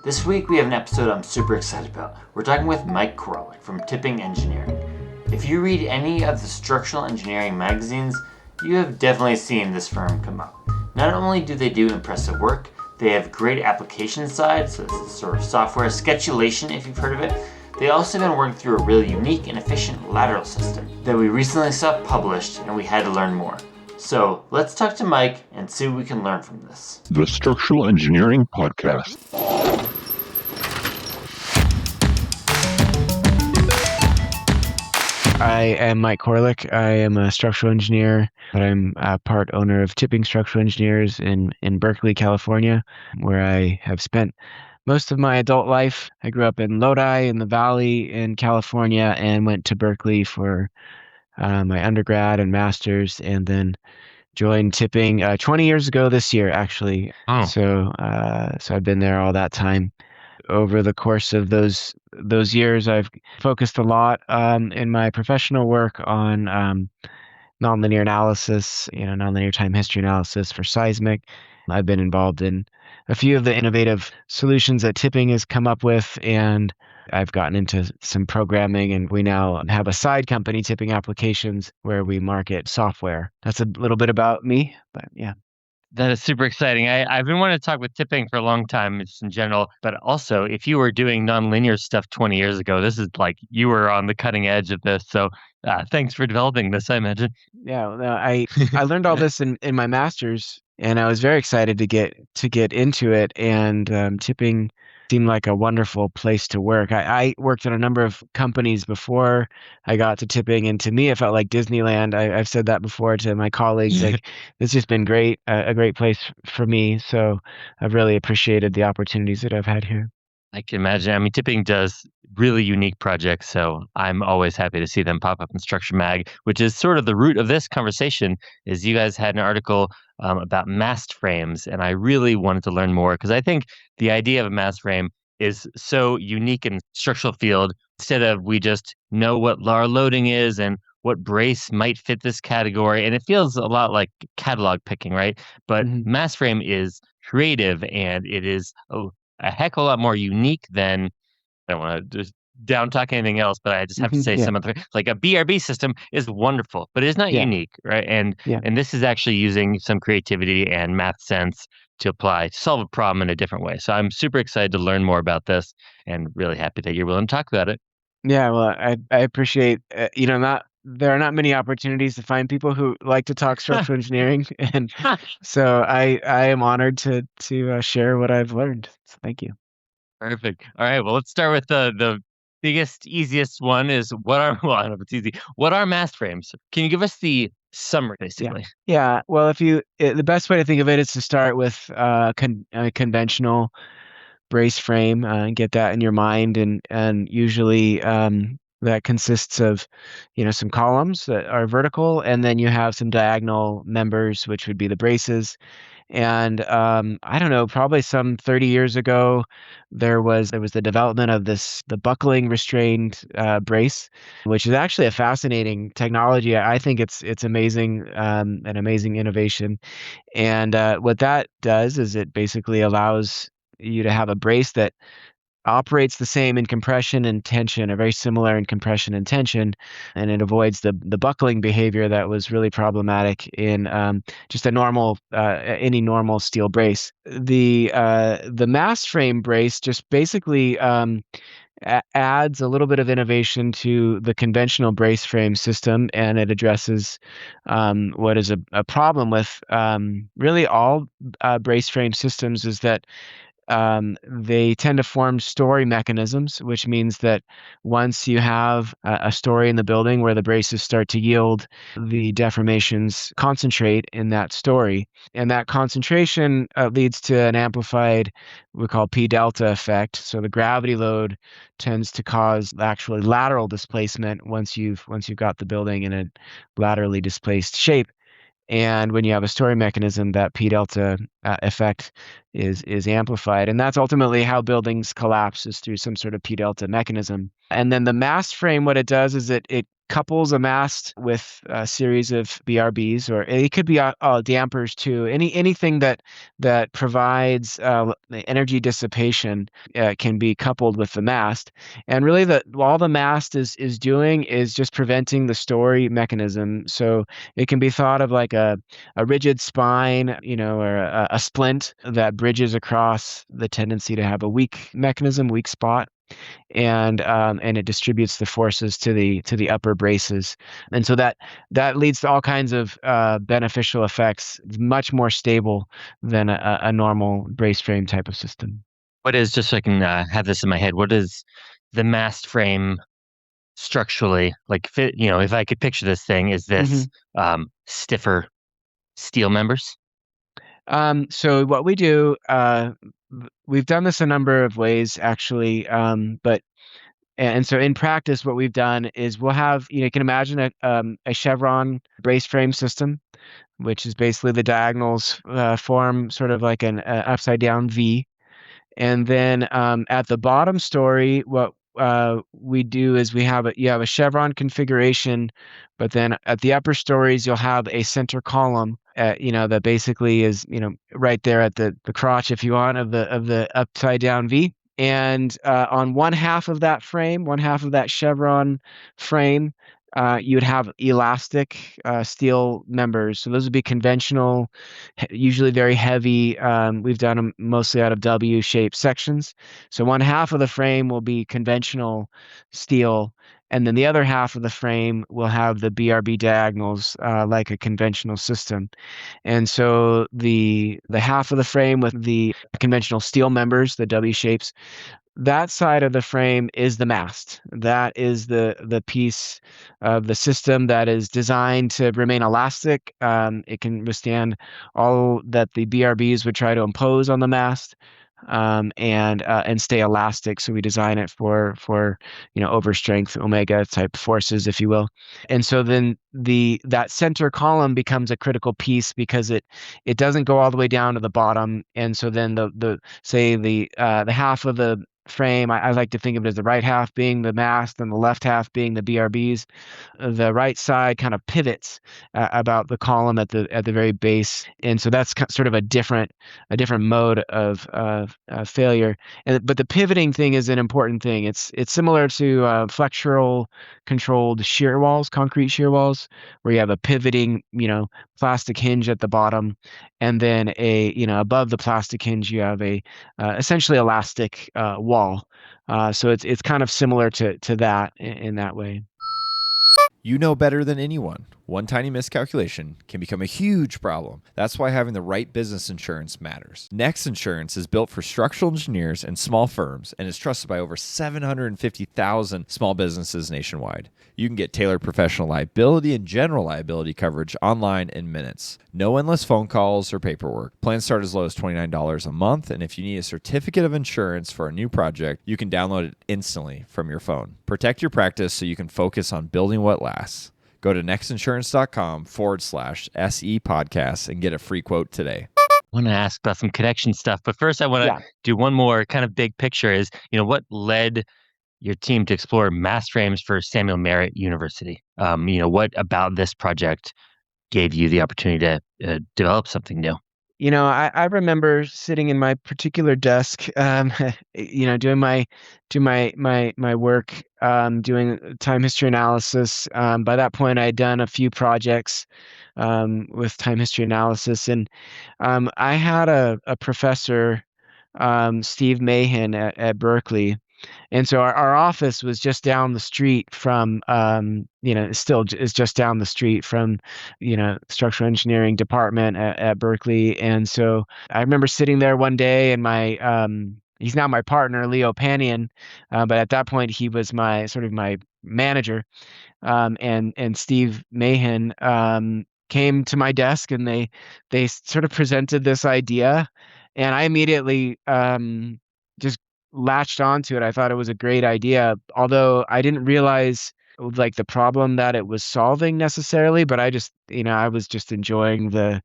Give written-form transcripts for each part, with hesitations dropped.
This week we have an episode I'm super excited about. We're talking with Mike Korlick from Tipping Engineering. If you read any of the structural engineering magazines, you have definitely seen this firm come up. Not only do they do impressive work, they have great application side, so this is sort of software sketchulation if you've heard of it. They also have been working through a really unique and efficient lateral system that we recently saw published, and we had to learn more. So let's talk to Mike and see what we can learn from this. The Structural Engineering Podcast. I am Mike Korlick. I am a structural engineer, but I'm a part owner of Tipping Structural Engineers in Berkeley, California, where I have spent most of my adult life. I grew up in Lodi in the Valley in California and went to Berkeley for my undergrad and master's, and then joined Tipping 20 years ago this year, actually. Oh. So I've been there all that time. Over the course of those years, I've focused a lot in my professional work on nonlinear analysis, nonlinear time history analysis for Seismic. I've been involved in a few of the innovative solutions that Tipping has come up with, and I've gotten into some programming, and we now have a side company, Tipping Applications, where we market software. That's a little bit about me, but yeah. That is super exciting. I've been wanting to talk with tipping for a long time, just in general, but also if you were doing nonlinear stuff 20 years ago, this is like you were on the cutting edge of this. So thanks for developing this, I imagine. Yeah, no, I learned all this in my master's, and I was very excited to get into it. And Tipping seemed like a wonderful place to work. I worked at a number of companies before I got to Tipping, and to me, it felt like Disneyland. I've said that before to my colleagues. Like, it's just been great, a great place for me. So I've really appreciated the opportunities that I've had here. I can imagine. I mean, Tipping does really unique projects, so I'm always happy to see them pop up in Structure Mag, which is sort of the root of this conversation. Is you guys had an article about mast frames, and I really wanted to learn more because I think the idea of a mast frame is so unique in structural field. Instead of we just know what our loading is and what brace might fit this category, and it feels a lot like catalog picking, right? But mast frame is creative, and it is a heck of a lot more unique than, I don't want to just down talk anything else, but I just have to say some of the, like a BRB system is wonderful, but it's not unique, right? And this is actually using some creativity and math sense to apply to solve a problem in a different way. So I'm super excited to learn more about this and really happy that you're willing to talk about it. Yeah, well, I appreciate, there are not many opportunities to find people who like to talk structural engineering, and so I am honored to share what I've learned. So thank you. Perfect. All right. Well, let's start with the biggest, easiest one. Is what are well, I don't know if it's easy. What are mast frames? Can you give us the summary, basically? Yeah. Well, the best way to think of it is to start with a conventional brace frame, and get that in your mind, and usually that consists of, some columns that are vertical, and then you have some diagonal members, which would be the braces. And I don't know, probably some 30 years ago, there was the development of the buckling restrained brace, which is actually a fascinating technology. I think it's amazing, an amazing innovation. And what that does is it basically allows you to have a brace that operates the same in compression and tension, or very similar in compression and tension, and it avoids the buckling behavior that was really problematic in just any normal steel brace. The mast frame brace just basically adds a little bit of innovation to the conventional brace frame system, and it addresses what is a problem with really all brace frame systems, is that they tend to form story mechanisms, which means that once you have a story in the building where the braces start to yield, the deformations concentrate in that story. And that concentration leads to an amplified, we call P delta effect. So the gravity load tends to cause actually lateral displacement once you've got the building in a laterally displaced shape. And when you have a story mechanism, that P delta effect is amplified. And that's ultimately how buildings collapse, is through some sort of P delta mechanism. And then the mast frame, what it does is it couples a mast with a series of BRBs, or it could be dampers too. Anything that provides energy dissipation can be coupled with the mast. And really, all the mast is doing is just preventing the story mechanism. So it can be thought of like a rigid spine, or a splint that bridges across the tendency to have a weak mechanism, weak spot, and it distributes the forces to the upper braces, and so that leads to all kinds of beneficial effects. It's much more stable than a normal brace frame type of system. What is, just so I can have this in my head, what is the mast frame structurally like? If I could picture this thing, is this stiffer steel members? So what we do, we've done this a number of ways actually, and so in practice, what we've done is we'll have, you can imagine a chevron brace frame system, which is basically the diagonals form sort of like an upside down V. And then at the bottom story, what we do is you have a chevron configuration, but then at the upper stories you'll have a center column, that basically is right there at the crotch, if you want, of the upside down V. And on one half of that frame, one half of that chevron frame, you would have elastic steel members. So those would be conventional, usually very heavy. We've done them mostly out of W-shaped sections. So one half of the frame will be conventional steel, and then the other half of the frame will have the BRB diagonals like a conventional system. And so the half of the frame with the conventional steel members, the W shapes, that side of the frame is the mast. That is the piece of the system that is designed to remain elastic. It can withstand all that the BRBs would try to impose on the mast, and stay elastic. So we design it for overstrength omega type forces, if you will. And so then that center column becomes a critical piece because it doesn't go all the way down to the bottom. And so then the half of the frame, I like to think of it as the right half being the mast and the left half being the BRBs. The right side kind of pivots about the column at the very base, and so that's sort of a different mode of failure. But the pivoting thing is an important thing. It's similar to flexural controlled shear walls, concrete shear walls, where you have a pivoting plastic hinge at the bottom, and then above the plastic hinge you have a essentially elastic wall. So it's kind of similar to that in that way. You know better than anyone. One tiny miscalculation can become a huge problem. That's why having the right business insurance matters. Next Insurance is built for structural engineers and small firms and is trusted by over 750,000 small businesses nationwide. You can get tailored professional liability and general liability coverage online in minutes. No endless phone calls or paperwork. Plans start as low as $29 a month, and if you need a certificate of insurance for a new project, you can download it instantly from your phone. Protect your practice so you can focus on building what lasts. Go to nextinsurance.com/SE podcast and get a free quote today. I want to ask about some connection stuff, but first I want to do one more kind of big picture is, what led your team to explore mast frames for Samuel Merritt University? What about this project gave you the opportunity to develop something new? I remember sitting in my particular desk, doing my work, doing time history analysis. By that point, I had done a few projects with time history analysis, and I had a professor, Steve Mahan at Berkeley. And so our office was just down the street from, still is just down the street from, structural engineering department at Berkeley. And so I remember sitting there one day, and he's now my partner, Leo Panian, but at that point he was my manager, and Steve Mahan came to my desk, and they sort of presented this idea, and I immediately just latched onto it. I thought it was a great idea, although I didn't realize like the problem that it was solving necessarily, but I just, I was just enjoying the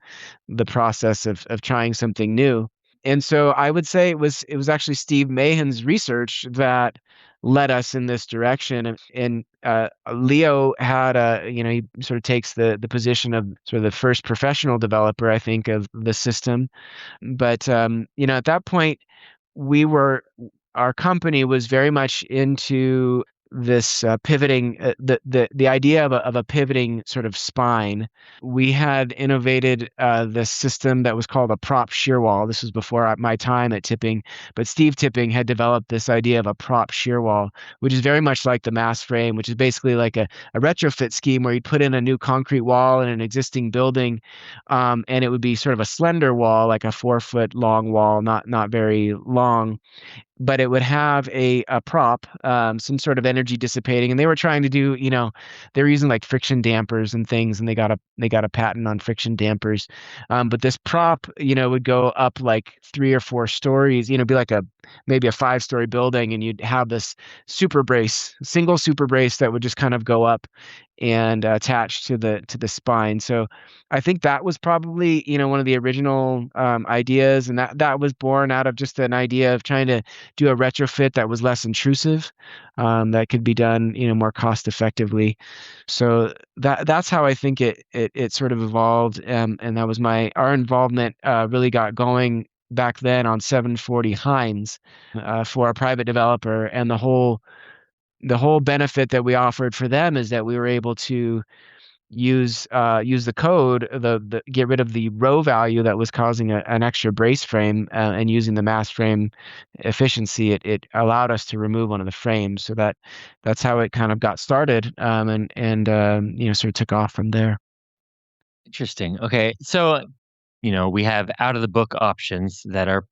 process of trying something new. And so I would say it was actually Steve Mahan's research that led us in this direction. And Leo had he sort of takes the position of sort of the first professional developer, I think, of the system. But at that point, our company was very much into this pivoting, the idea of a pivoting sort of spine. We had innovated this system that was called a prop shear wall. This was before my time at Tipping, but Steve Tipping had developed this idea of a prop shear wall, which is very much like the mast frame, which is basically like a retrofit scheme where you'd put in a new concrete wall in an existing building, and it would be sort of a slender wall, like a 4-foot long wall, not very long, but it would have a prop, some sort of energy dissipating. And they were trying to do, they were using like friction dampers and things, and they got a patent on friction dampers. But this prop, would go up like 3 or 4 stories, be like maybe a 5-story building, and you'd have this single super brace that would just kind of go up and attach to the spine. So I think that was probably, one of the original ideas, and that was born out of just an idea of trying to do a retrofit that was less intrusive, that could be done, more cost effectively. So that's how I think it sort of evolved, and that was our involvement really got going back then on 740 Heinz for a private developer, and the whole benefit that we offered for them is that we were able to use the code, the get rid of the row value that was causing an extra brace frame, and using the mast frame efficiency, it allowed us to remove one of the frames. So that's how it kind of got started, and sort of took off from there. Interesting. Okay. So, we have out of the book options that are,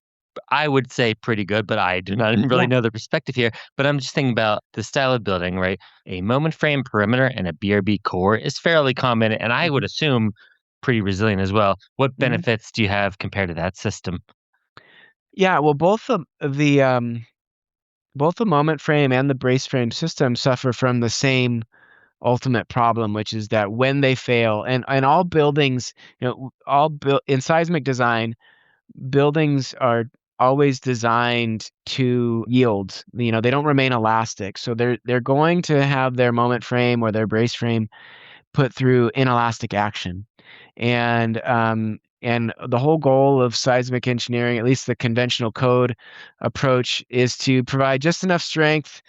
I would say, pretty good, but I do not really know the perspective here. But I'm just thinking about the style of building, right? A moment frame perimeter and a BRB core is fairly common, and I would assume pretty resilient as well. What benefits do you have compared to that system? Yeah, well, both the moment frame and the brace frame system suffer from the same ultimate problem, which is that when they fail, and all buildings, in seismic design, buildings are always designed to yield. They don't remain elastic, so they're going to have their moment frame or their brace frame put through inelastic action. And the whole goal of seismic engineering, at least the conventional code approach, is to provide just enough strength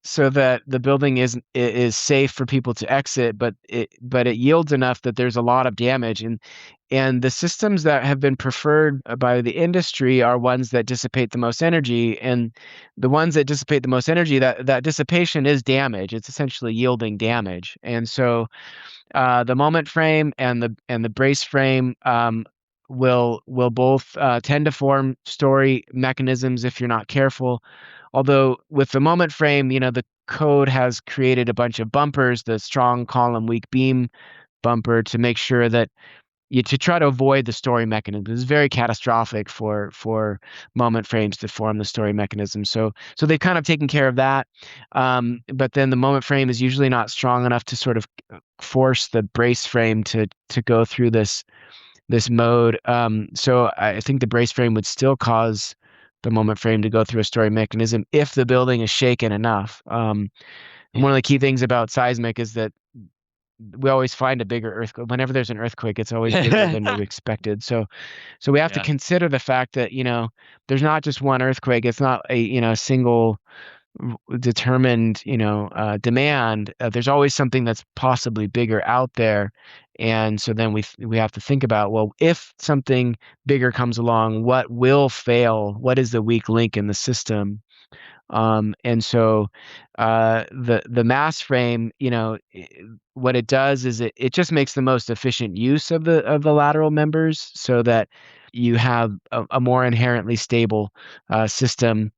so that the building is safe for people to exit, but it yields enough that there's a lot of damage. And the systems that have been preferred by the industry are ones that dissipate the most energy. And the ones that dissipate the most energy, that dissipation is damage. It's essentially yielding damage. And so the moment frame and the brace frame will both tend to form story mechanisms if you're not careful. Although with the moment frame, the code has created a bunch of bumpers, the strong column, weak beam bumper, to make sure that to try to avoid the story mechanism. It's very catastrophic for moment frames to form the story mechanism. So they've kind of taken care of that. But then the moment frame is usually not strong enough to sort of force the brace frame to go through this mode. So I think the brace frame would still cause the moment frame to go through a story mechanism if the building is shaken enough. One of the key things about seismic is that we always find a bigger earthquake. Whenever there's an earthquake, it's always bigger than we expected. So we have to consider the fact that, there's not just one earthquake. It's not a single determined, demand. There's always something that's possibly bigger out there. And so then we have to think about, well, if something bigger comes along, what will fail? What is the weak link in the system? And so the mast frame, what it does is it just makes the most efficient use of the lateral members, so that you have a more inherently stable system,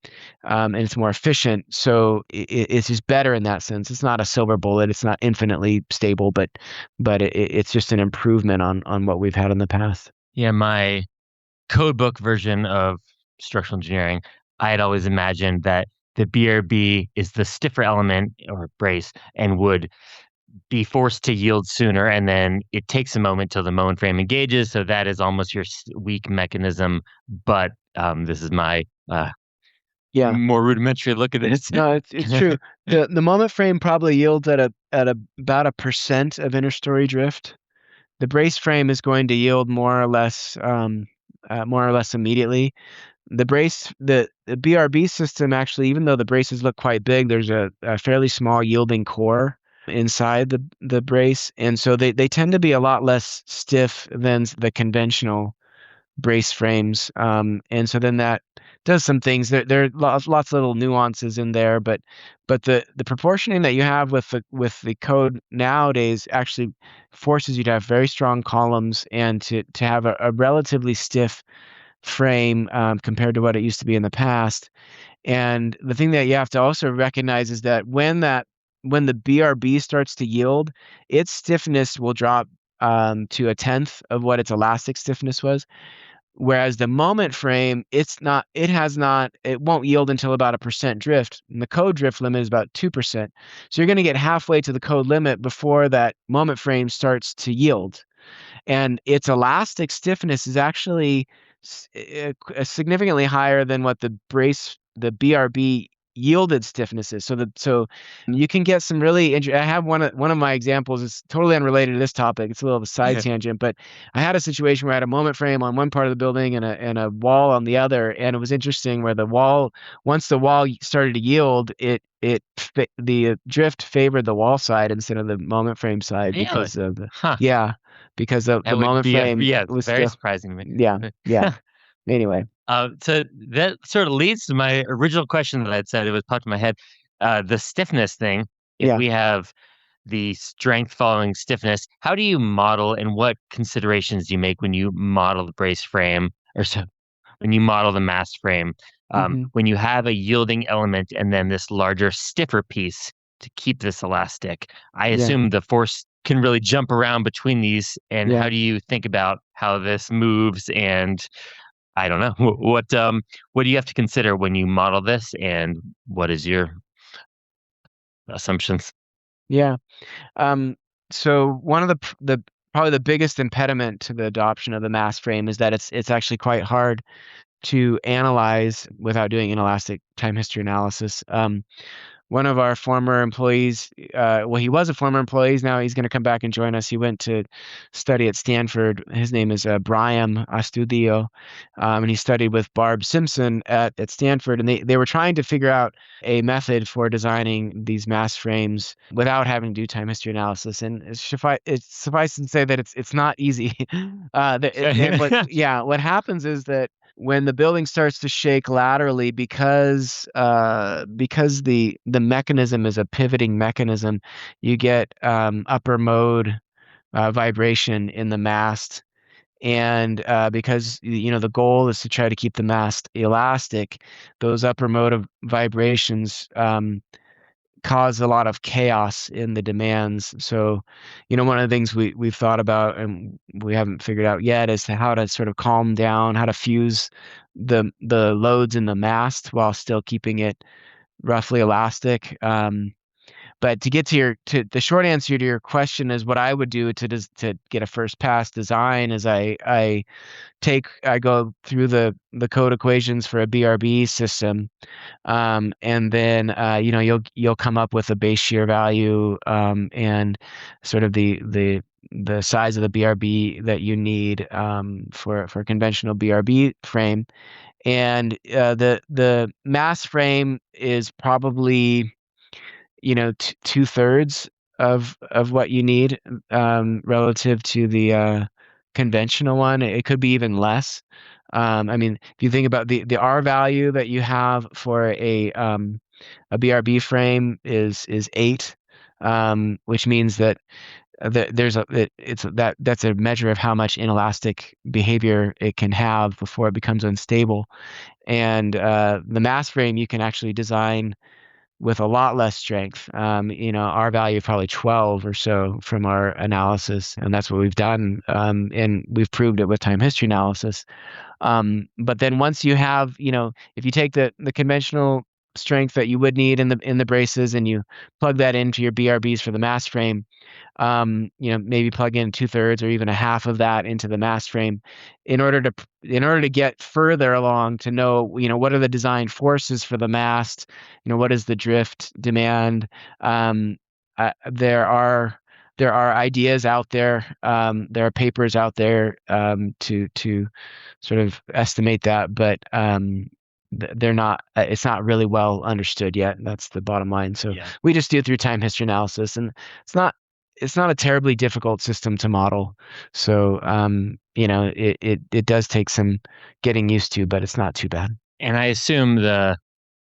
and it's more efficient. So it's just better in that sense. It's not a silver bullet. It's not infinitely stable, but it's just an improvement on what we've had in the past. Yeah, my code book version of structural engineering, I had always imagined that the BRB is the stiffer element or brace and would be forced to yield sooner, and then it takes a moment till the moment frame engages. So that is almost your weak mechanism, but This is my Yeah. more rudimentary look at this. No, it's true. The moment frame probably yields at about 1% of interstory drift. The brace frame is going to yield more or less immediately. The BRB system actually, even though the braces look quite big, there's a fairly small yielding core inside the brace, and so they tend to be a lot less stiff than the conventional brace frames. And so then that does some things. There are lots of little nuances in there, but the proportioning that you have with the code nowadays actually forces you to have very strong columns and to have a relatively stiff frame compared to what it used to be in the past. And the thing that you have to also recognize is that when the BRB starts to yield, its stiffness will drop to 1/10 of what its elastic stiffness was. Whereas the moment frame, it won't yield until about 1% drift. And the code drift limit is about 2%. So you're going to get halfway to the code limit before that moment frame starts to yield. And its elastic stiffness is actually significantly higher than what the BRB yielded stiffness is. So you can get some really I have one of my examples. It's totally unrelated to this topic. It's a little of a side tangent, but I had a situation where I had a moment frame on one part of the building and a wall on the other, and it was interesting where once the wall started to yield, the drift favored the wall side instead of the moment frame side because of the because the moment frame was very still surprising to me. Yeah. Anyway. So that sort of leads to my original question that I'd said, it was popped in my head. The stiffness thing, if we have the strength following stiffness, how do you model and what considerations do you make when you model the brace frame when you model the mast frame? When you have a yielding element and then this larger, stiffer piece to keep this elastic, I assume the force can really jump around between these. And how do you think about how this moves? And I don't know what do you have to consider when you model this, and what is your assumptions? Yeah. So one of the probably the biggest impediment to the adoption of the mast frame is that it's actually quite hard to analyze without doing inelastic time history analysis. One of our former employees, he was a former employee. Now he's going to come back and join us. He went to study at Stanford. His name is Brian Astudio, and he studied with Barb Simpson at Stanford. And they were trying to figure out a method for designing these mast frames without having to do time history analysis. And it's suffice to say that it's not easy. What happens is that when the building starts to shake laterally because the mechanism is a pivoting mechanism, you get upper mode vibration in the mast, and because the goal is to try to keep the mast elastic, those upper mode of vibrations cause a lot of chaos in the demands. So, one of the things we've thought about and we haven't figured out yet is how to sort of calm down, how to fuse the loads in the mast while still keeping it roughly elastic. But to get to the short answer to your question is what I would do to get a first pass design is I go through the code equations for a BRB system, and then you'll come up with a base shear value and sort of the size of the BRB that you need for a conventional BRB frame, and the mast frame is probably 2/3 of what you need relative to the conventional one. It could be even less. If you think about the R value that you have for a BRB frame is 8, which means that that's a measure of how much inelastic behavior it can have before it becomes unstable. And the mast frame you can actually design with a lot less strength. Our value probably 12 or so from our analysis, and that's what we've done. And we've proved it with time history analysis. But then once you have, if you take the conventional strength that you would need in the braces, and you plug that into your BRBs for the mast frame. Maybe plug in 2/3 or even a half of that into the mast frame in order to get further along to know, what are the design forces for the mast, what is the drift demand. There are ideas out there. There are papers out there to sort of estimate that, but they're not. It's not really well understood yet. That's the bottom line. So we just do it through time history analysis, and it's not a terribly difficult system to model. So it does take some getting used to, but it's not too bad. And I assume the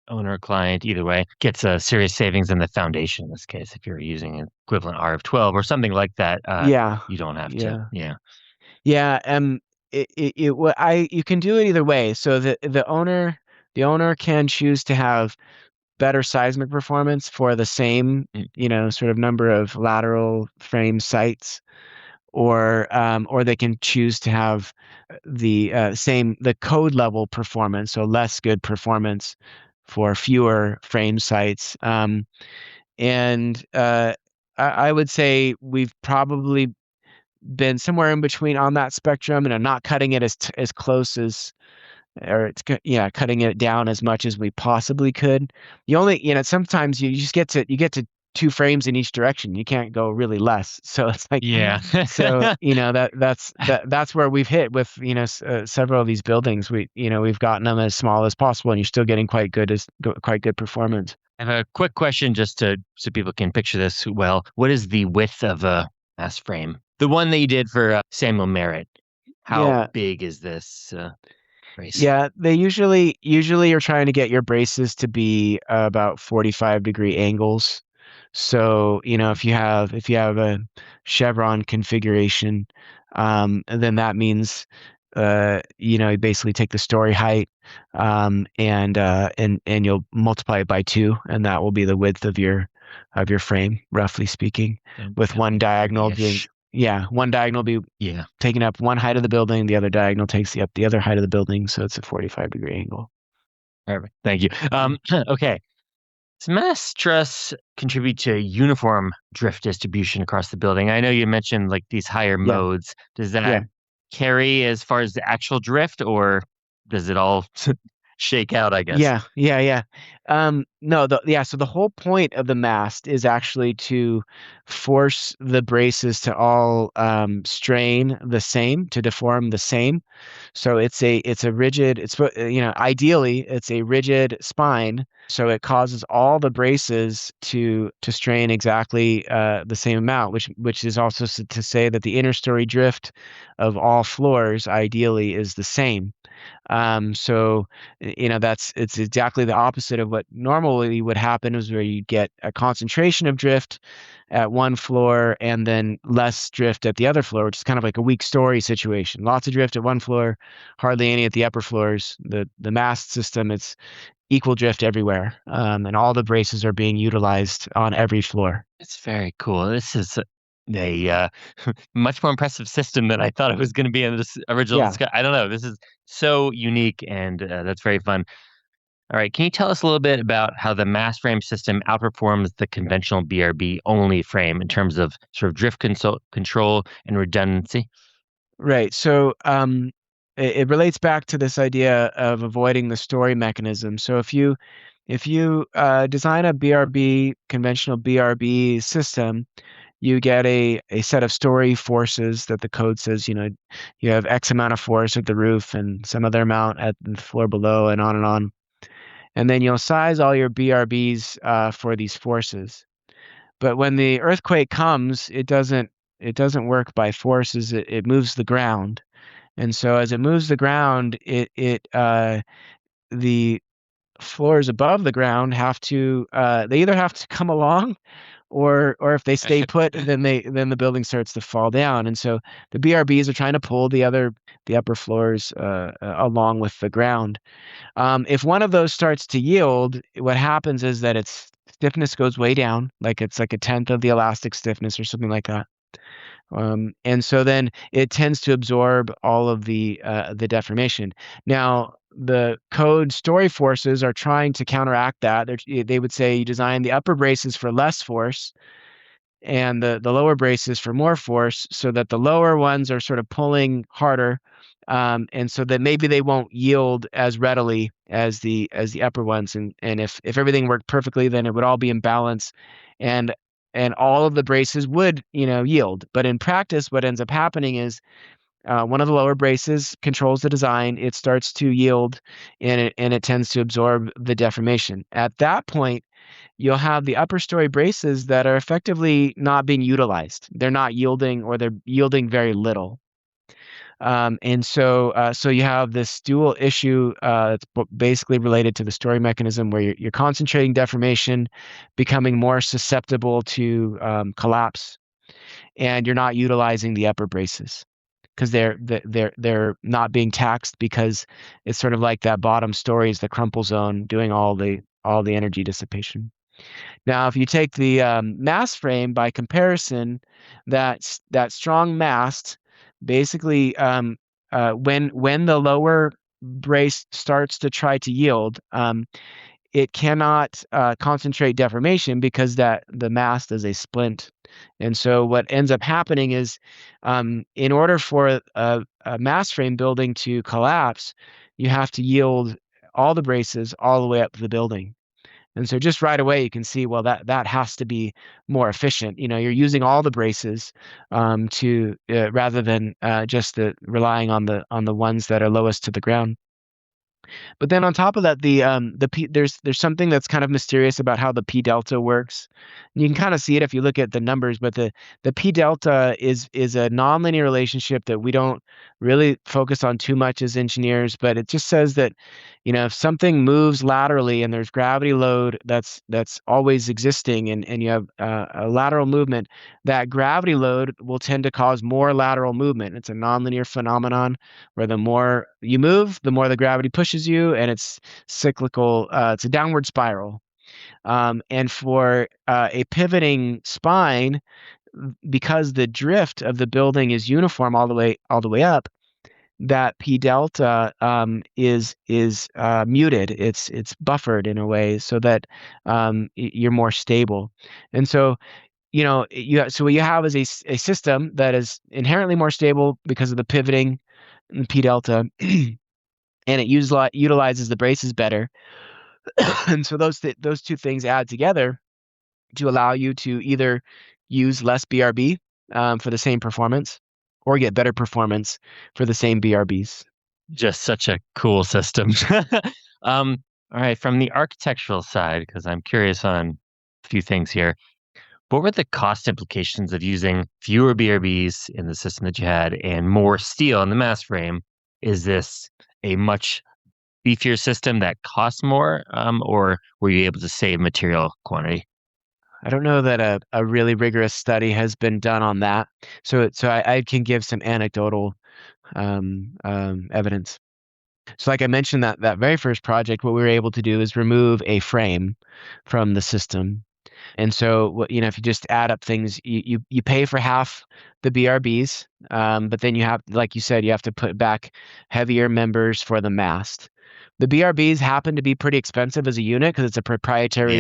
owner client, either way, gets a serious savings in the foundation in this case. If you're using an equivalent R of 12 or something like that, you don't have to. Yeah. You can do it either way. So the owner can choose to have better seismic performance for the same, sort of number of lateral frame sites, or they can choose to have the code level performance, so less good performance for fewer frame sites. I would say we've probably been somewhere in between on that spectrum, and not cutting it as close as, or cutting it down as much as we possibly could. You only, sometimes you just get to 2 frames in each direction. You can't go really less. So it's like, so that's where we've hit with several of these buildings. We've gotten them as small as possible, and you're still getting quite good performance. I have a quick question just so people can picture this well. What is the width of a mast frame? The one that you did for Samuel Merritt. How big is this brace? Yeah, they usually are trying to get your braces to be about 45-degree angles. So, if you have a chevron configuration, then that means you basically take the story height, and you'll multiply it by 2, and that will be the width of your frame, roughly speaking, with one diagonal being one diagonal be taking up one height of the building, the other diagonal takes up the other height of the building, so it's a 45-degree angle. Perfect. Thank you. Okay. Does mast truss contribute to uniform drift distribution across the building? I know you mentioned like these higher modes. Does that carry as far as the actual drift, or does it all shake out, I guess? So the whole point of the mast is actually to force the braces to all strain the same, to deform the same. So it's a rigid, ideally it's a rigid spine, so it causes all the braces to strain exactly the same amount, which is also to say that the inner story drift of all floors ideally is the same. So it's exactly the opposite of what normally would happen, is where you get a concentration of drift at one floor and then less drift at the other floor, which is kind of like a weak story situation. Lots of drift at one floor, hardly any at the upper floors. The mast system, it's equal drift everywhere, and all the braces are being utilized on every floor. It's very cool. This is a much more impressive system than I thought it was going to be in this original discussion. I don't know. This is so unique, and that's very fun. All right. Can you tell us a little bit about how the mast frame system outperforms the conventional BRB only frame in terms of sort of drift control and redundancy? Right. So it relates back to this idea of avoiding the story mechanism. So if you design a conventional BRB system, you get a set of story forces that the code says, you have X amount of force at the roof and some other amount at the floor below, and on and on. And then you'll size all your BRBs for these forces. But when the earthquake comes, it doesn't work by forces. It moves the ground. And so as it moves the ground, the floors above the ground have to they either have to come along, or if they stay put, then the building starts to fall down. And so the BRBs are trying to pull the upper floors along with the ground. If one of those starts to yield, what happens is that its stiffness goes way down, like it's like 1/10 of the elastic stiffness or something like that. And so then it tends to absorb all of the deformation. Now, the code story forces are trying to counteract that. They would say you design the upper braces for less force and the lower braces for more force, so that the lower ones are sort of pulling harder, and so that maybe they won't yield as readily as the upper ones. And if everything worked perfectly, then it would all be in balance, and all of the braces would yield. But in practice, what ends up happening is one of the lower braces controls the design. It starts to yield, and it tends to absorb the deformation. At that point, you'll have the upper story braces that are effectively not being utilized. They're not yielding, or they're yielding very little. And so you have this dual issue. It's basically related to the story mechanism, where you're concentrating deformation, becoming more susceptible to collapse, and you're not utilizing the upper braces because they're not being taxed, because it's sort of like that bottom story is the crumple zone doing all the energy dissipation. Now, if you take the mast frame by comparison, that strong mast basically, when the lower brace starts to try to yield, it cannot concentrate deformation, because the mast is a splint. And so what ends up happening is, in order for a mast frame building to collapse, you have to yield all the braces all the way up the building. And so just right away, you can see, well, that has to be more efficient. You're using all the braces to rather than just relying on the ones that are lowest to the ground. But then on top of that, there's something that's kind of mysterious about how the P delta works. And you can kind of see it if you look at the numbers, but the P delta is a nonlinear relationship that we don't really focus on too much as engineers. But it just says that, if something moves laterally and there's gravity load that's always existing, and you have a lateral movement, that gravity load will tend to cause more lateral movement. It's a nonlinear phenomenon where the more you move, the more the gravity pushes you, and it's cyclical. It's a downward spiral. And for a pivoting spine, because the drift of the building is uniform all the way up, that P delta is muted. It's buffered in a way so that you're more stable. And so so what you have is a system that is inherently more stable because of the pivoting and P delta, and it utilizes the braces better. And so those two things add together to allow you to either use less BRB for the same performance, or get better performance for the same BRBs. Just such a cool system. All right, from the architectural side, because I'm curious on a few things here. What were the cost implications of using fewer BRBs in the system that you had and more steel in the mast frame? Is this a much beefier system that costs more, or were you able to save material quantity? I don't know that a really rigorous study has been done on that. So I can give some anecdotal evidence. So like I mentioned, that very first project, what we were able to do is remove a frame from the system. And so, if you just add up things, you pay for half the BRBs, but then you have, like you said, you have to put back heavier members for the mast. The BRBs happen to be pretty expensive as a unit because it's a proprietary,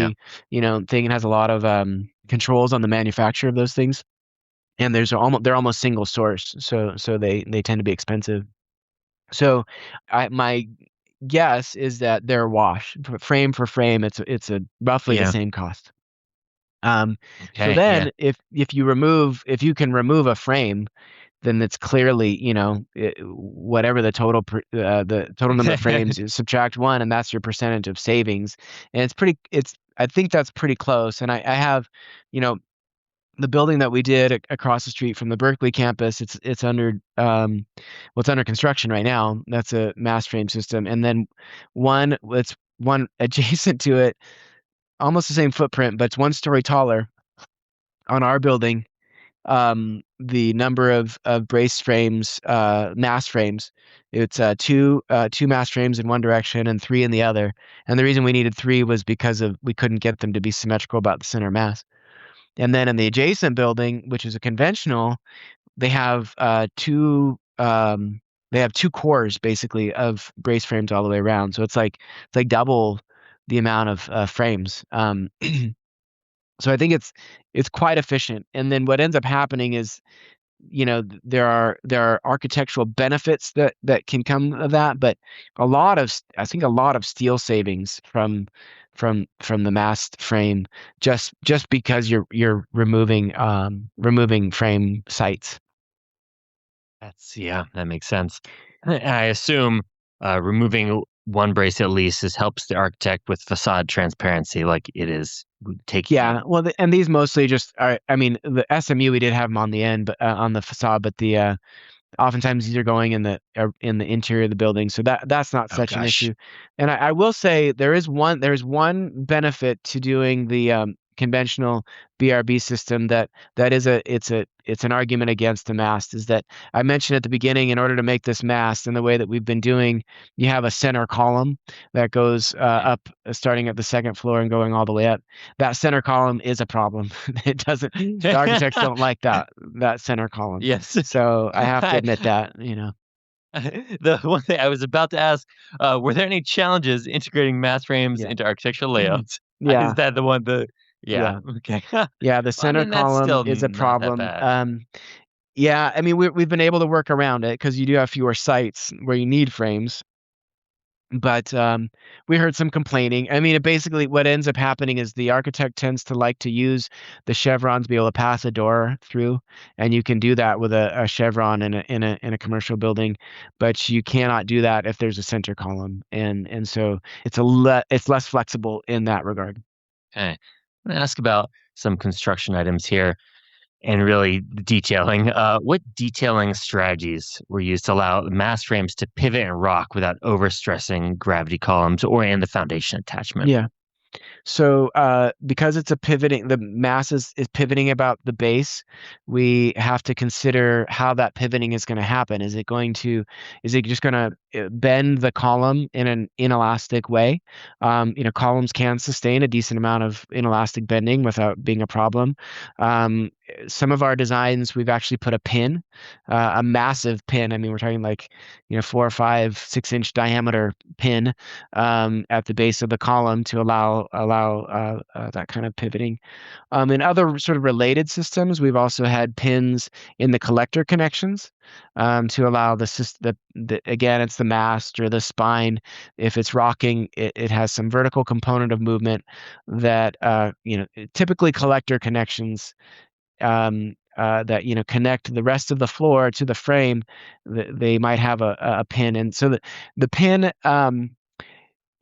thing. It has a lot of controls on the manufacture of those things, and they're almost single source, so they tend to be expensive. So, my guess is that they're wash frame for frame. It's roughly the same cost. So then if you can remove a frame, then it's clearly, whatever the total number of frames is, subtract one, and that's your percentage of savings. And I think that's pretty close. And I have, the building that we did across the street from the Berkeley campus, it's under construction right now. That's a mast frame system. And then one adjacent to it, almost the same footprint, but it's one story taller. On our building, the number of brace frames, mast frames, it's two mast frames in one direction and three in the other. And the reason we needed three was because we couldn't get them to be symmetrical about the center mass. And then in the adjacent building, which is a conventional, they have two cores basically of brace frames all the way around. So it's like double the amount of frames. So I think it's quite efficient. And then what ends up happening is, there are architectural benefits that can come of that, but I think a lot of steel savings from the mast frame just because you're removing frame sites. That makes sense. I assume removing one brace at least helps the architect with facade transparency, like it is taking. Yeah, well, and these mostly just are. I mean, the SMU we did have them on the end, but on the facade, but the oftentimes these are going in the interior of the building, so that's not such an issue. And I will say there's one benefit to doing the conventional BRB system that it's an argument against the mast, is that I mentioned at the beginning, in order to make this mast in the way that we've been doing, you have a center column that goes up, starting at the second floor and going all the way up. That center column is a problem. It doesn't. The architects don't like that center column. Yes. So I have to admit that. The one thing I was about to ask, were there any challenges integrating mast frames into architectural layouts? Yeah. Is that the one? Yeah. Okay. Yeah, the center column is a problem. Yeah, I mean, we've been able to work around it because you do have fewer sites where you need frames. But we heard some complaining. I mean, basically what ends up happening is the architect tends to like to use the chevrons to be able to pass a door through, and you can do that with a chevron in a commercial building, but you cannot do that if there's a center column, and so it's less flexible in that regard. Okay, I'm going to ask about some construction items here, and really detailing. What detailing strategies were used to allow mast frames to pivot and rock without overstressing gravity columns or in the foundation attachment? Yeah. So because it's the mass is pivoting about the base, we have to consider how that pivoting is going to happen. Is it just going to bend the column in an inelastic way? Columns can sustain a decent amount of inelastic bending without being a problem. Some of our designs, we've actually put a pin, a massive pin. I mean, we're talking like 4 or 5, 6-inch diameter pin at the base of the column to allow that kind of pivoting. In other sort of related systems, we've also had pins in the collector connections to allow again, it's the mast or the spine. If it's rocking, it has some vertical component of movement that typically collector connections that connect the rest of the floor to the frame. They might have a pin, and so the pin.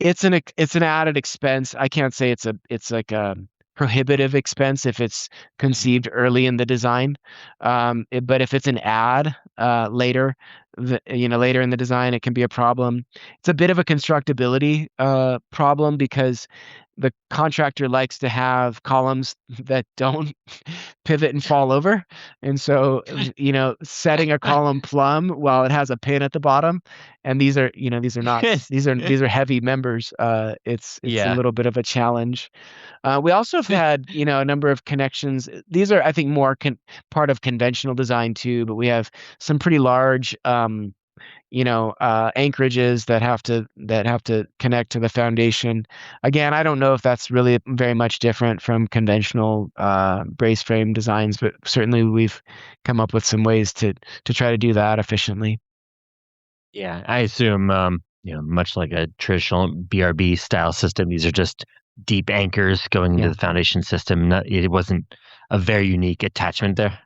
It's an added expense. I can't say it's like a prohibitive expense if it's conceived early in the design. But if it's an add later in the design, it can be a problem. It's a bit of a constructability problem because the contractor likes to have columns that don't pivot and fall over. And so, setting a column plumb while it has a pin at the bottom, and these are not, these are heavy members. It's a little bit of a challenge. We also have had, a number of connections. These are, I think, more part of conventional design too, but we have some pretty large, anchorages that have to connect to the foundation. Again, I don't know if that's really very much different from conventional brace frame designs, but certainly we've come up with some ways to try to do that efficiently. Yeah, I assume, much like a traditional BRB style system, these are just deep anchors going into the foundation system. It wasn't a very unique attachment there.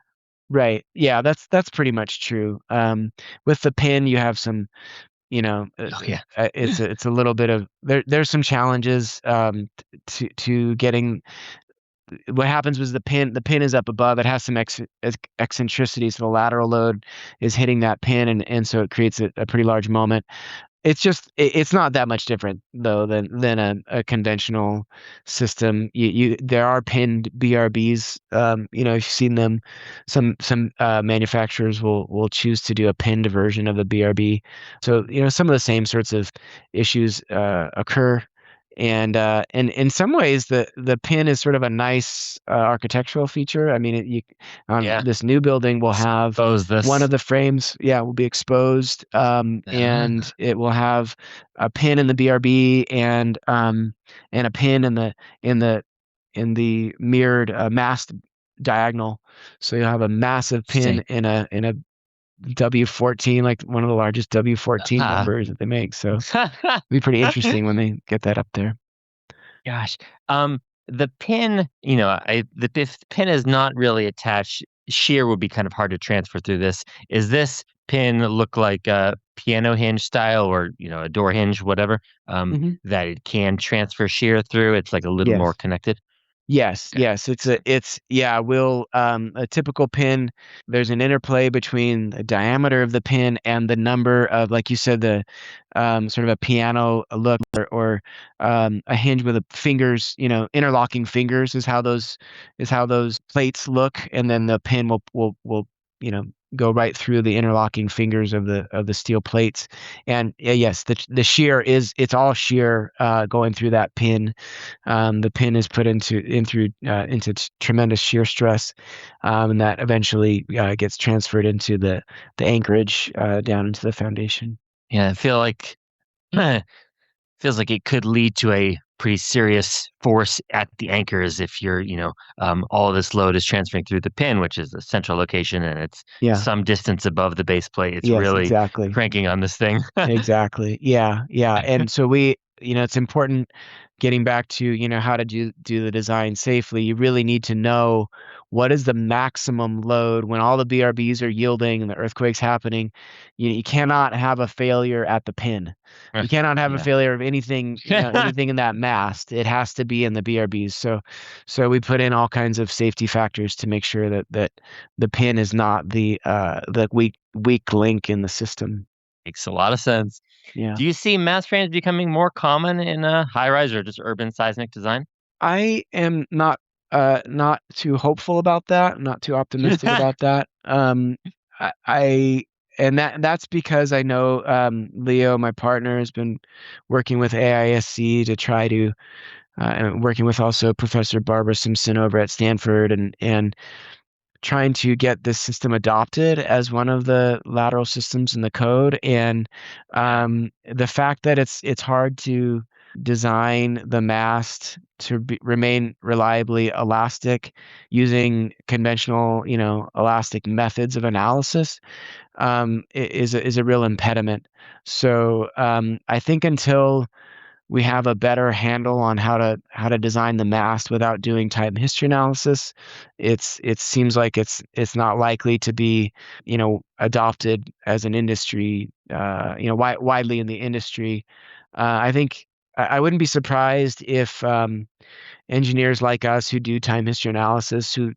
Right. Yeah, that's pretty much true. With the pin, you have some, it's a little bit of there's some challenges to getting. What happens was the pin is up above. It has some eccentricity, so the lateral load is hitting that pin, and so it creates a pretty large moment. It's not that much different though than a conventional system. There are pinned BRBs. If you've seen them, some manufacturers will choose to do a pinned version of the BRB. So some of the same sorts of issues occur And in some ways, the pin is sort of a nice architectural feature. I mean, Yeah. this new building will have Expose this. one of the frames, will be exposed, and it will have a pin in the BRB and a pin in the mirrored mast diagonal. So you'll have a massive pin in a W14, like one of the largest W14 numbers that they make. So it'll be pretty interesting when they get that up there. Gosh, the pin, if the pin is not really attached, shear would be kind of hard to transfer through this. Is this pin look like a piano hinge style or, a door hinge, whatever, that it can transfer shear through? It's like a little more connected. Yes. It's a typical pin. There's an interplay between the diameter of the pin and the number of, like you said, the sort of a piano look or a hinge with fingers, interlocking fingers is how those plates look, and then the pin will go right through the interlocking fingers of the steel plates. And yes, the shear it's all shear going through that pin. The pin is put into tremendous shear stress, and that eventually gets transferred into the anchorage down into the foundation. Yeah, I feel like feels like it could lead to a pretty serious force at the anchors if you're, all of this load is transferring through the pin, which is the central location, and it's some distance above the base plate. It's really cranking on this thing. Exactly. Yeah. And so it's important, getting back to, how to do the design safely. You really need to know what is the maximum load when all the BRBs are yielding and the earthquake's happening. You cannot have a failure at the pin. You cannot have a failure of anything, anything in that mast. It has to be in the BRBs. So we put in all kinds of safety factors to make sure that the pin is not the weak link in the system. Makes a lot of sense. Yeah. Do you see mast frames becoming more common in high-rise or just urban seismic design? I am not too hopeful about that. I'm not too optimistic about that. That's because I know Leo, my partner, has been working with AISC to try to, and working with also Professor Barbara Simpson over at Stanford, and trying to get this system adopted as one of the lateral systems in the code. And the fact that it's hard to design the mast to remain reliably elastic using conventional, elastic methods of analysis is a real impediment. So I think until we have a better handle on how to design the mast without doing time history analysis, it seems like it's not likely to be, adopted as an industry, widely in the industry. I think I wouldn't be surprised if engineers like us who do time history analysis, who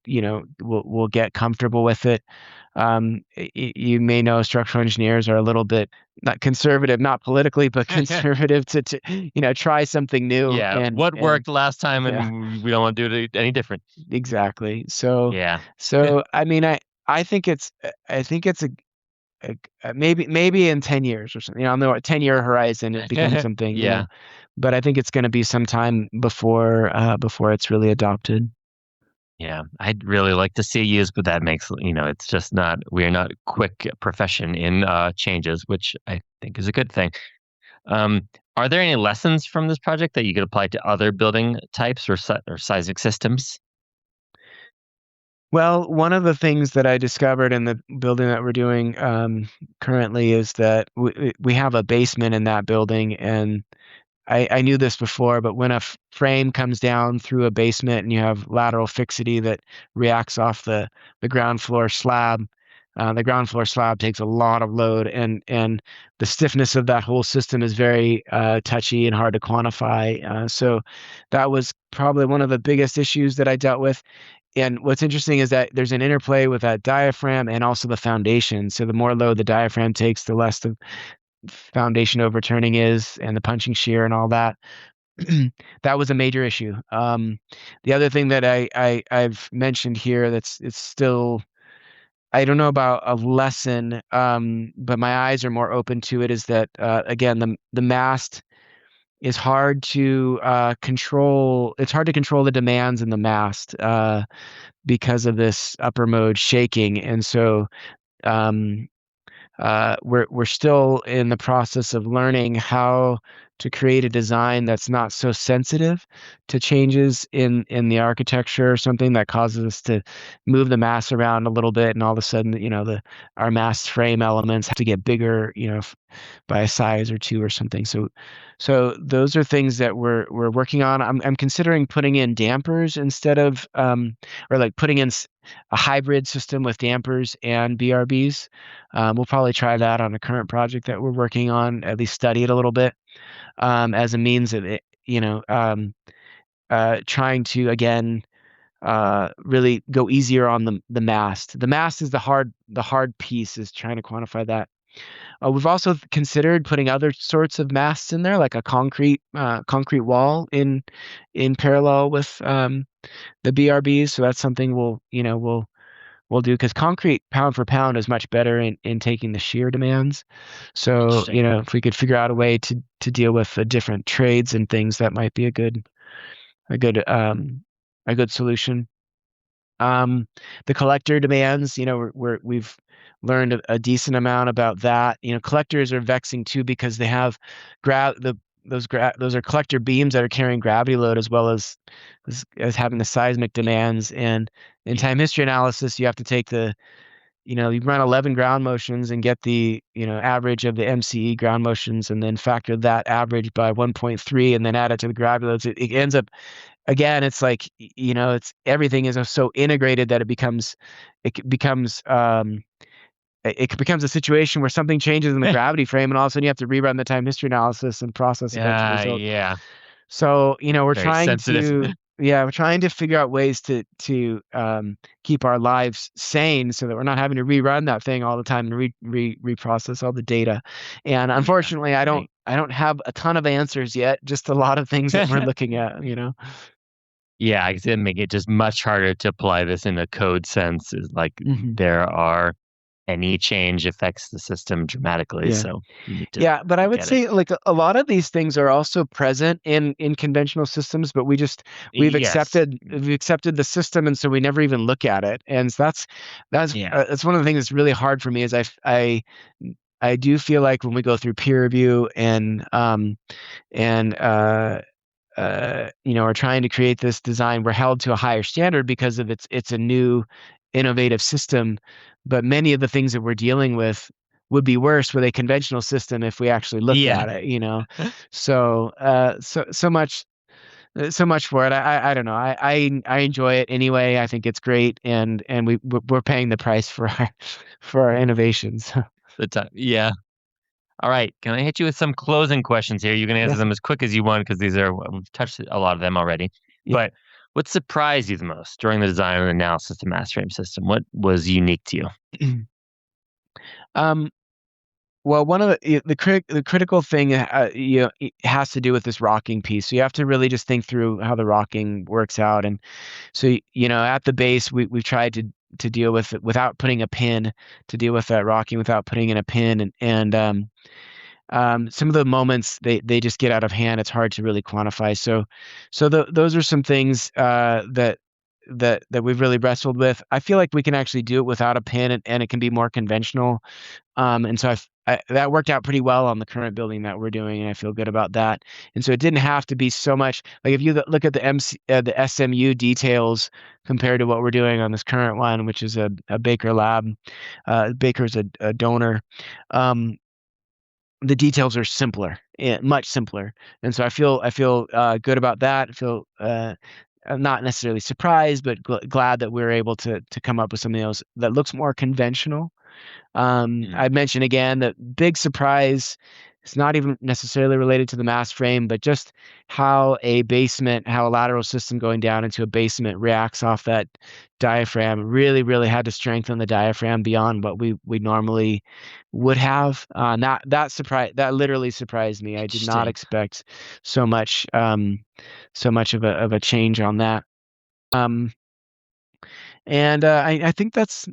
will get comfortable with it. You may know structural engineers are a little bit not conservative, not politically, but conservative to try something new. Yeah. And what worked last time, and we don't want to do it any different. Exactly. So yeah. So I mean, I think it's maybe in 10 years or something. On the 10-year horizon, it becomes something. Yeah. But I think it's going to be some time before it's really adopted. Yeah, I'd really like to see it used, but that makes, it's just we're not a quick profession in changes, which I think is a good thing. Are there any lessons from this project that you could apply to other building types or seismic systems? Well, one of the things that I discovered in the building that we're doing currently is that we have a basement in that building, and I knew this before, but when a frame comes down through a basement and you have lateral fixity that reacts off the ground floor slab, the ground floor slab takes a lot of load, and the stiffness of that whole system is very touchy and hard to quantify. So that was probably one of the biggest issues that I dealt with. And what's interesting is that there's an interplay with that diaphragm and also the foundation. So the more load the diaphragm takes, the less the foundation overturning is, and the punching shear and all that. That was a major issue. The other thing that I've mentioned here it's still, I don't know about a lesson, but my eyes are more open to it, is that again the mast is hard to control. It's hard to control the demands in the mast because of this upper mode shaking, and so um, we're still in the process of learning how to create a design that's not so sensitive to changes in the architecture or something that causes us to move the mass around a little bit, and all of a sudden, our mast frame elements have to get bigger, by a size or two or something. So those are things that we're working on. I'm considering putting in dampers instead of or like putting in a hybrid system with dampers and BRBs. We'll probably try that on a current project that we're working on, at least study it a little bit as a means of it, trying to again really go easier on the mast. The mast is the hard piece, is trying to quantify that. We've also considered putting other sorts of masts in there, like a concrete wall in parallel with the BRBs. So that's something we'll do, because concrete pound for pound is much better in taking the shear demands. So if we could figure out a way to deal with the different trades and things, that might be a good solution. The collector demands, we've learned a decent amount about that. Collectors are vexing too, because they have those are collector beams that are carrying gravity load as well as having the seismic demands. And in time history analysis, you have to take you run 11 ground motions and get the average of the MCE ground motions, and then factor that average by 1.3 and then add it to the gravity loads. It ends up, again, it's like, it's everything is so integrated that it becomes a situation where something changes in the gravity frame, and all of a sudden you have to rerun the time history analysis and process a bunch of results. Yeah. So we're Very trying sensitive. we're trying to figure out ways to keep our lives sane, so that we're not having to rerun that thing all the time and reprocess all the data. And unfortunately, I don't have a ton of answers yet. Just a lot of things that we're looking at. Yeah, I can make it just much harder to apply this in a code sense. Is like there are any change affects the system dramatically. Yeah. So but I would say like a lot of these things are also present in conventional systems, but we've accepted the system, and so we never even look at it. And so that's one of the things that's really hard for me, is I do feel like when we go through peer review and are trying to create this design, we're held to a higher standard because of it's a new innovative system. But many of the things that we're dealing with would be worse with a conventional system if we actually looked at it, so much for it. I don't know. I enjoy it anyway. I think it's great, and we're paying the price for our innovations. Yeah. All right. Can I hit you with some closing questions here? You can answer them as quick as you want, because we've touched a lot of them already. Yeah. But what surprised you the most during the design and analysis of the mass frame system? What was unique to you? Well, one of the critical thing it has to do with this rocking piece. So you have to really just think through how the rocking works out. And so at the base, we've tried to deal with it without putting a pin, to deal with that rocking without putting in a pin, and some of the moments they just get out of hand. It's hard to really quantify. So those are some things that we've really wrestled with. I feel like we can actually do it without a pin, and it can be more conventional. And so that worked out pretty well on the current building that we're doing, and I feel good about that. And so it didn't have to be so much like, if you look at the SMU details compared to what we're doing on this current one, which is a Baker lab. Baker's a donor. The details are simpler, much simpler, and so I feel good about that. I feel I'm not necessarily surprised, but glad that we're able to come up with something else that looks more conventional. I mentioned again that big surprise. It's not even necessarily related to the mass frame, but just how a lateral system going down into a basement reacts off that diaphragm. Really, really had to strengthen the diaphragm beyond what we normally would have. That literally surprised me. I did not expect so much of a change on that. And I think that's.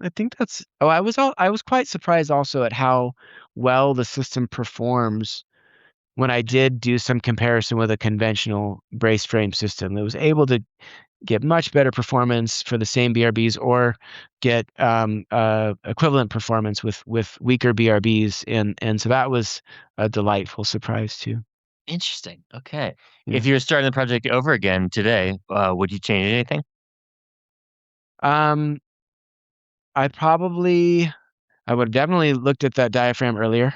Oh, I was quite surprised also at how well the system performs when I did do some comparison with a conventional brace frame system, it was able to get much better performance for the same BRBs or get equivalent performance with weaker BRBs. And so that was a delightful surprise too. Interesting. Okay. Yeah. If you were starting the project over again today, would you change anything? I would have definitely looked at that diaphragm earlier.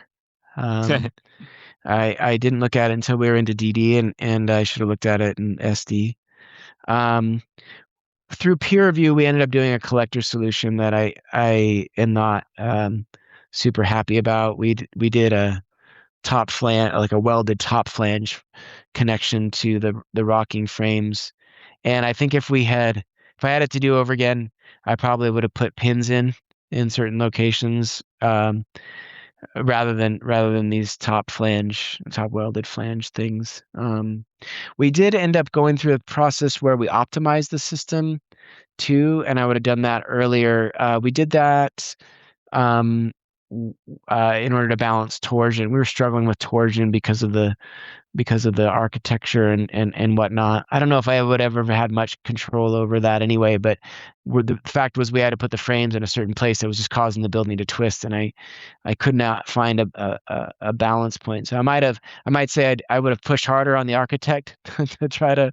I didn't look at it until we were into DD, and I should have looked at it in SD. Through peer review, we ended up doing a collector solution that I am not super happy about. We did a top flange, like a welded top flange connection to the rocking frames, and I think if I had it to do over again, I probably would have put pins in certain locations rather than these top welded flange things. We did end up going through a process where we optimized the system too, and I would have done that earlier. We did that in order to balance torsion. We were struggling with torsion because of the architecture and whatnot. I don't know if I would ever have had much control over that anyway, but the fact was we had to put the frames in a certain place that was just causing the building to twist, and I could not find a balance point. So I might say I would have pushed harder on the architect to try to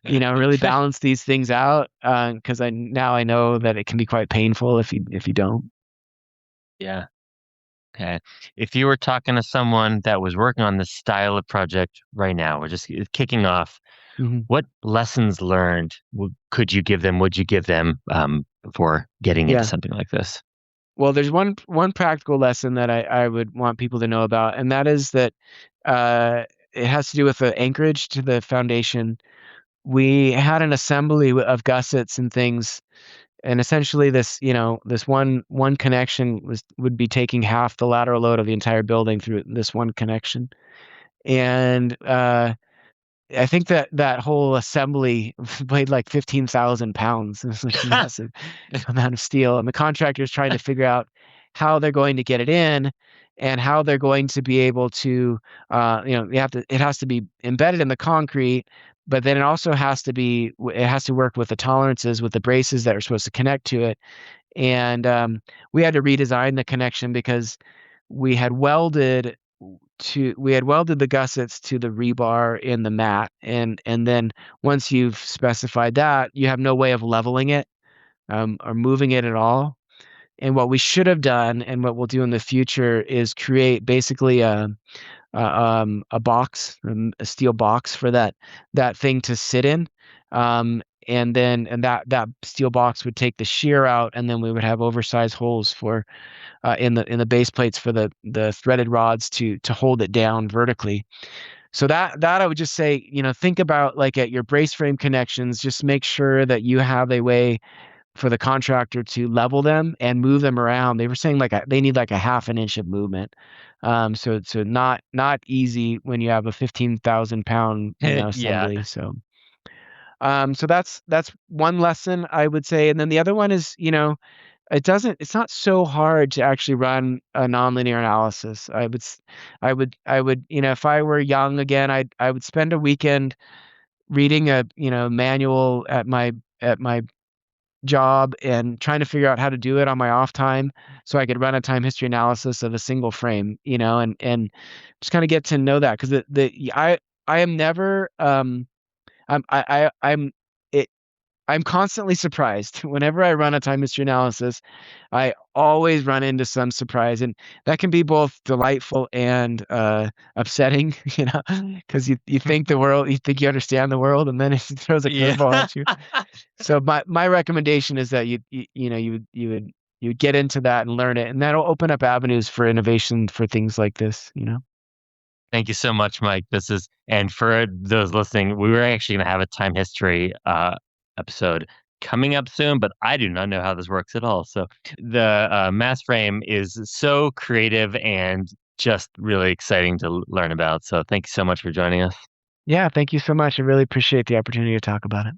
really balance these things out, because I know that it can be quite painful if you don't. Yeah. Okay. If you were talking to someone that was working on this style of project right now, we're just kicking off, what lessons learned would you give them before getting into something like this? Well, there's one practical lesson that I would want people to know about, and that is that it has to do with the anchorage to the foundation. We had an assembly of gussets and things, and essentially this one connection would be taking half the lateral load of the entire building through this one connection. And I think that whole assembly weighed like 15,000 pounds. It was like a massive amount of steel. And the contractor's trying to figure out how they're going to get it in and how they're going to be able to, it has to be embedded in the concrete, but then it also has to work with the tolerances, with the braces that are supposed to connect to it. And we had to redesign the connection because we had welded the gussets to the rebar in the mat, and then once you've specified that, you have no way of leveling it or moving it at all. And what we should have done, and what we'll do in the future, is create basically a box, a steel box for that thing to sit in, and that steel box would take the shear out, and then we would have oversized holes for in the base plates for the threaded rods to hold it down vertically. So that I would just say, think about, like, at your brace frame connections, just make sure that you have a way for the contractor to level them and move them around. They were saying they need like a half an inch of movement. So not easy when you have a 15,000 pound assembly. Yeah. So that's one lesson I would say. And then the other one is, it's not so hard to actually run a nonlinear analysis. I would, if I were young again, I would spend a weekend reading a, manual at my job and trying to figure out how to do it on my off time so I could run a time history analysis of a single frame, and just kind of get to know that, because I am never I'm constantly surprised. Whenever I run a time history analysis, I always run into some surprise, and that can be both delightful and upsetting, because you think you think you understand the world, and then it throws a curveball at you. So my recommendation is that you would get into that and learn it, and that'll open up avenues for innovation for things like this. Thank you so much, Mike. And for those listening, we were actually going to have a time history episode coming up soon, but I do not know how this works at all. So the mast frame is so creative and just really exciting to learn about. So thank you so much for joining us. Yeah, thank you so much. I really appreciate the opportunity to talk about it.